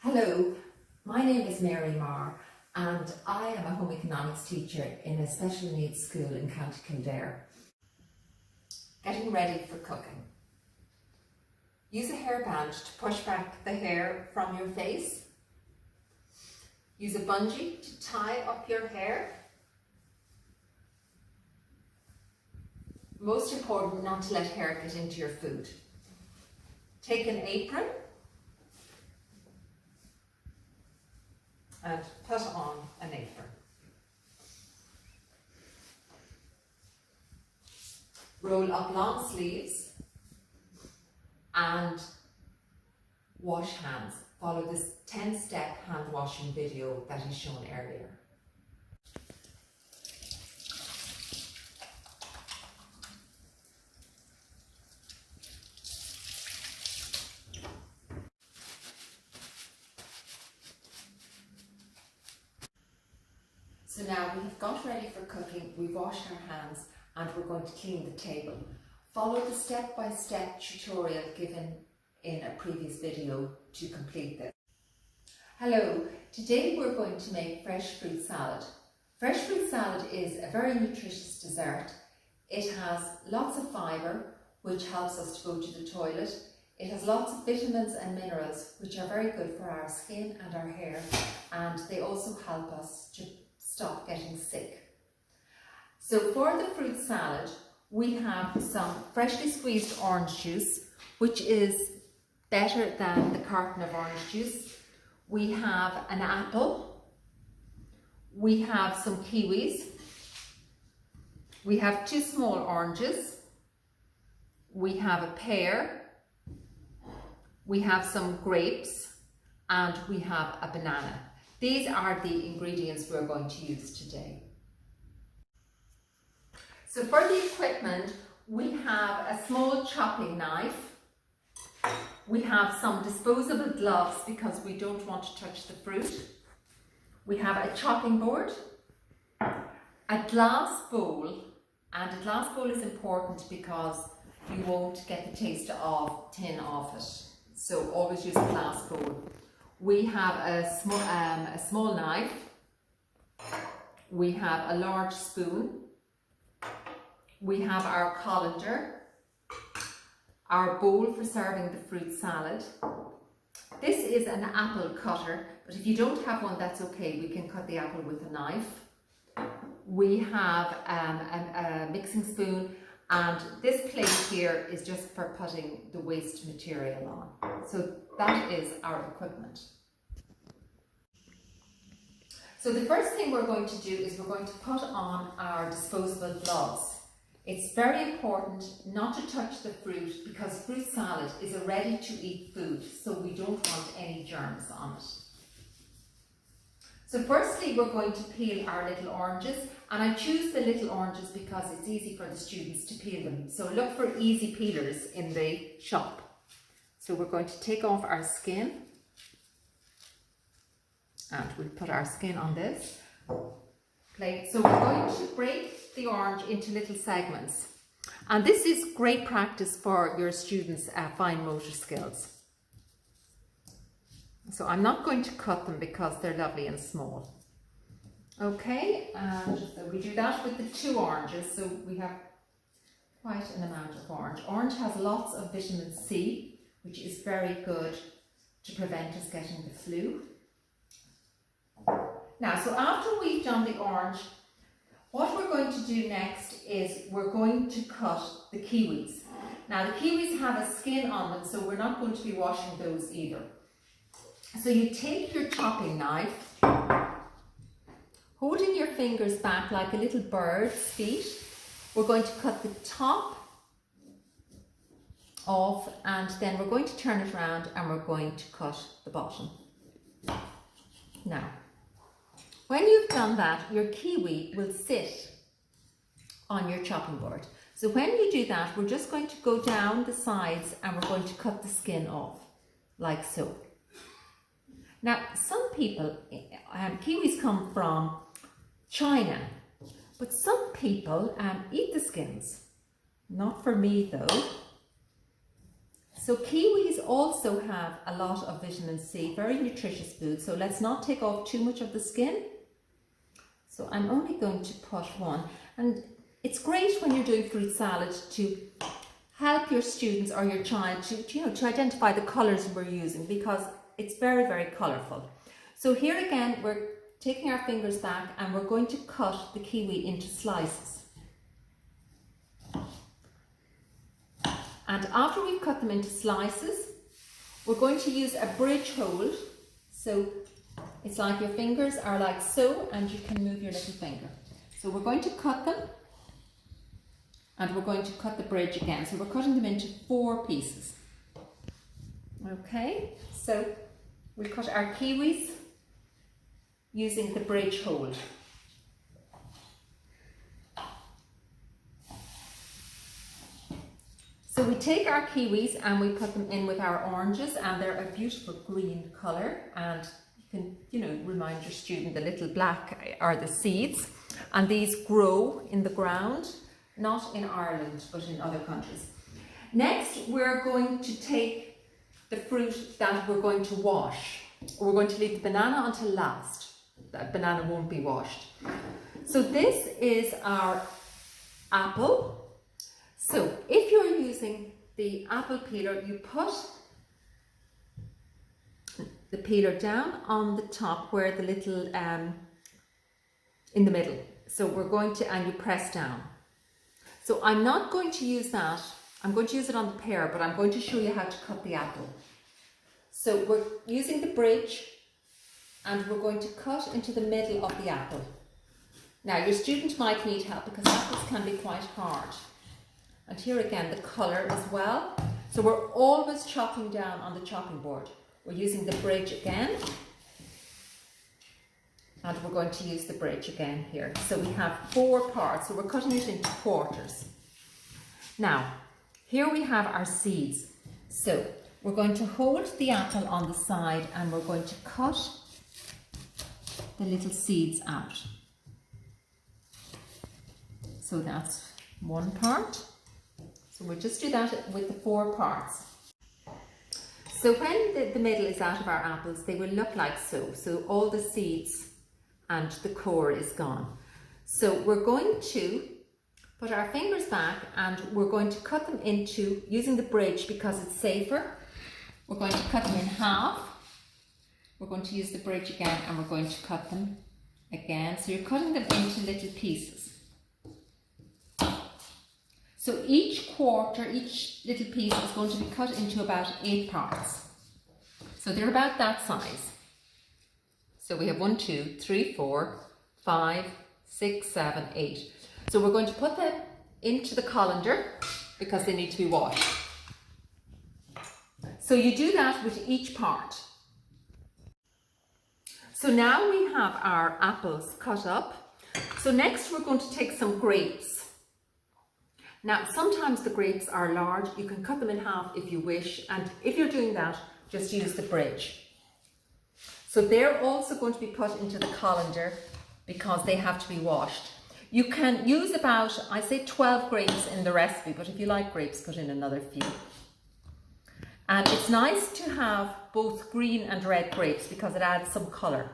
Hello, my name is Mary Marr and I am a home economics teacher in a special needs school in County Kildare. Getting ready for cooking. Use a hairband to push back the hair from your face. Use a bungee to tie up your hair. Most important, not to let hair get into your food. Take an apron and put on an apron. Roll up long sleeves and wash hands. Follow this 10-step hand washing video that is shown earlier. So now we have got ready for cooking, we've washed our hands and we're going to clean the table. Follow the step-by-step tutorial given in a previous video to complete this. Hello, today we're going to make fresh fruit salad. Fresh fruit salad is a very nutritious dessert. It has lots of fibre, which helps us to go to the toilet. It has lots of vitamins and minerals, which are very good for our skin and our hair, and they also help us to stop getting sick. So for the fruit salad, we have some freshly squeezed orange juice, which is better than the carton of orange juice. We have an apple. We have some kiwis. We have 2 small oranges. We have a pear. We have some grapes, and we have a banana. These are the ingredients we're going to use today. So for the equipment, we have a small chopping knife. We have some disposable gloves because we don't want to touch the fruit. We have a chopping board, a glass bowl, and a glass bowl is important because you won't get the taste of tin off it. So always use a glass bowl. We have a small knife. We have a large spoon. We have our colander, our bowl for serving the fruit salad. This is an apple cutter, but if you don't have one, that's okay. We can cut the apple with a knife. We have a mixing spoon, and this plate here is just for putting the waste material on. So that is our equipment. So the first thing we're going to do is we're going to put on our disposable gloves. It's very important not to touch the fruit because fruit salad is a ready-to-eat food, so we don't want any germs on it. So firstly, we're going to peel our little oranges, and I choose the little oranges because it's easy for the students to peel them. So look for easy peelers in the shop. So we're going to take off our skin, and we'll put our skin on this plate. So we're going to break the orange into little segments, and this is great practice for your students' fine motor skills. So I'm not going to cut them because they're lovely and small. Okay, and so we do that with the 2 oranges, so we have quite an amount of orange. Orange has lots of vitamin C, which is very good to prevent us getting the flu. Now, so after we've done the orange, what we're going to do next is we're going to cut the kiwis. Now, the kiwis have a skin on them, so we're not going to be washing those either. So you take your chopping knife, holding your fingers back like a little bird's feet. We're going to cut the top off, and then we're going to turn it around and we're going to cut the bottom. Now, when you've done that, your kiwi will sit on your chopping board. So when you do that, we're just going to go down the sides and we're going to cut the skin off, like so. Now, some people, kiwis come from China, but some people eat the skins. Not for me though. So kiwis also have a lot of vitamin C, very nutritious food. So let's not take off too much of the skin. So I'm only going to put one. And it's great when you're doing fruit salad to help your students or your child to identify the colours we're using, because it's very, very colourful. So here again, we're taking our fingers back and we're going to cut the kiwi into slices. And after we've cut them into slices, we're going to use a bridge hold. So it's like your fingers are like so, and you can move your little finger. So we're going to cut them, and we're going to cut the bridge again. So we're cutting them into 4 pieces. Okay, so we cut our kiwis using the bridge hold. So we take our kiwis and we put them in with our oranges, and they're a beautiful green colour, and you can, remind your student the little black are the seeds, and these grow in the ground, not in Ireland, but in other countries. Next, we're going to take the fruit that we're going to wash. We're going to leave the banana until last. That banana won't be washed. So this is our apple. So if you're using the apple peeler, you put the peeler down on the top where the little, in the middle. So we're going to, and you press down. So I'm not going to use that. I'm going to use it on the pear, but I'm going to show you how to cut the apple. So we're using the bridge, and we're going to cut into the middle of the apple. Now your student might need help because apples can be quite hard. And here again, the colour as well. So we're always chopping down on the chopping board. We're using the bridge again. And we're going to use the bridge again here. So we have 4 parts. So we're cutting it into quarters. Now, here we have our seeds. So we're going to hold the apple on the side, and we're going to cut the little seeds out. So that's one part. So we'll just do that with the 4 parts. So when the middle is out of our apples, they will look like so. So all the seeds and the core is gone. So we're going to put our fingers back, and we're going to cut them into, using the bridge because it's safer, we're going to cut them in half. We're going to use the bridge again, and we're going to cut them again. So you're cutting them into little pieces. So each quarter, each little piece is going to be cut into about 8 parts. So they're about that size. So we have 1, 2, 3, 4, 5, 6, 7, 8. So we're going to put them into the colander because they need to be washed. So you do that with each part. So now we have our apples cut up. So next we're going to take some grapes. Now sometimes the grapes are large. You can cut them in half if you wish, and if you're doing that, just use the bridge. So they're also going to be put into the colander because they have to be washed. You can use about, I say 12 grapes in the recipe, but if you like grapes, put in another few. And it's nice to have both green and red grapes because it adds some colour.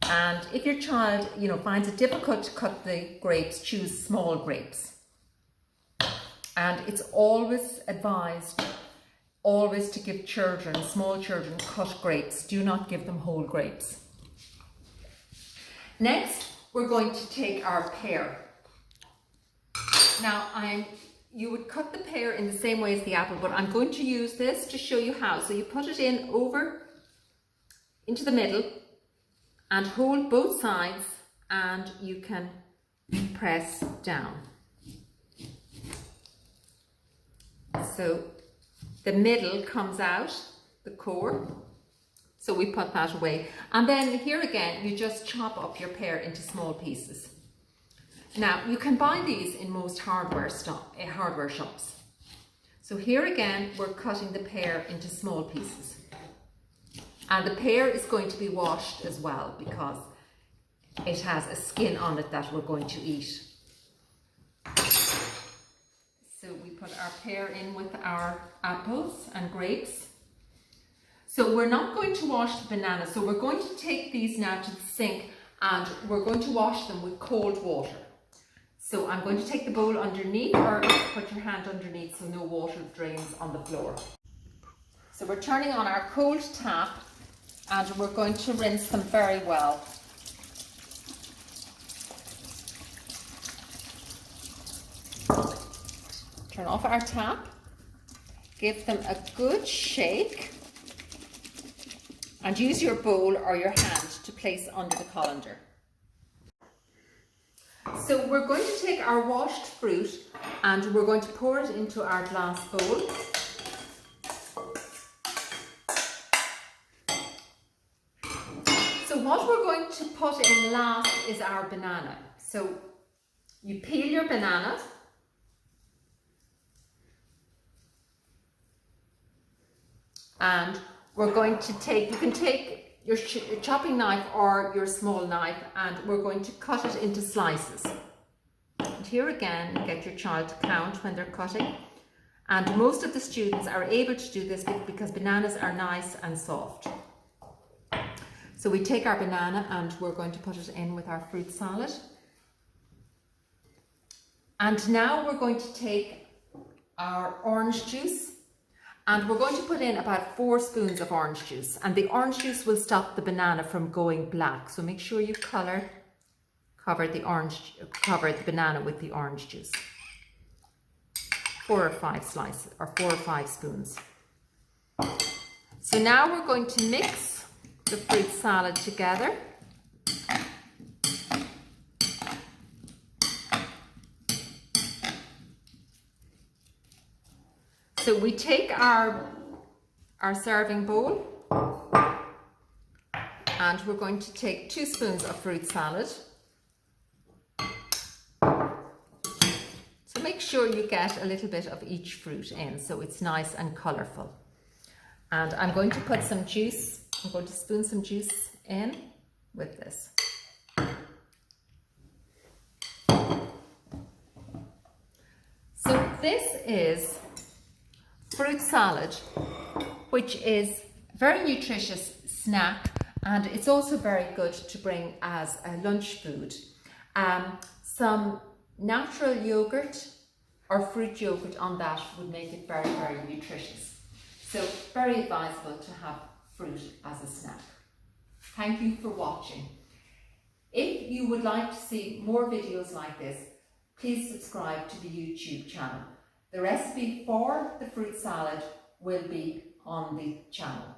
And if your child, finds it difficult to cut the grapes, choose small grapes. And it's always advised, always to give children, small children, cut grapes. Do not give them whole grapes. Next, we're going to take our pear. Now, you would cut the pear in the same way as the apple, but I'm going to use this to show you how. So you put it in into the middle, and hold both sides, and you can press down. So the middle comes out, the core. So we put that away. And then here again, you just chop up your pear into small pieces. Now, you can buy these in most hardware shops. So here again, we're cutting the pear into small pieces. And the pear is going to be washed as well because it has a skin on it that we're going to eat. put our pear in with our apples and grapes. So we're not going to wash the banana, so we're going to take these now to the sink and we're going to wash them with cold water. So I'm going to take the bowl underneath, or put your hand underneath so no water drains on the floor. So we're turning on our cold tap and we're going to rinse them very well. Turn off our tap, give them a good shake, and use your bowl or your hand to place under the colander. So we're going to take our washed fruit and we're going to pour it into our glass bowl. So what we're going to put in last is our banana. So you peel your banana, and we're going to take, you can take your chopping knife or your small knife, and we're going to cut it into slices. And here again, get your child to count when they're cutting. And most of the students are able to do this because bananas are nice and soft. So we take our banana and we're going to put it in with our fruit salad. And now we're going to take our orange juice and we're going to put in about 4 spoons of orange juice, and the orange juice will stop the banana from going black. So make sure you cover the banana with the orange juice. 4 or 5 slices, or 4 or 5 spoons. So now we're going to mix the fruit salad together. So we take our serving bowl and we're going to take 2 spoons of fruit salad. So make sure you get a little bit of each fruit in so it's nice and colourful. And I'm going to put some juice, I'm going to spoon some juice in with this. So this is fruit salad, which is a very nutritious snack, and it's also very good to bring as a lunch food. Some natural yogurt or fruit yogurt on that would make it very, very nutritious. So very advisable to have fruit as a snack. Thank you for watching. If you would like to see more videos like this, please subscribe to the YouTube channel. The recipe for the fruit salad will be on the channel.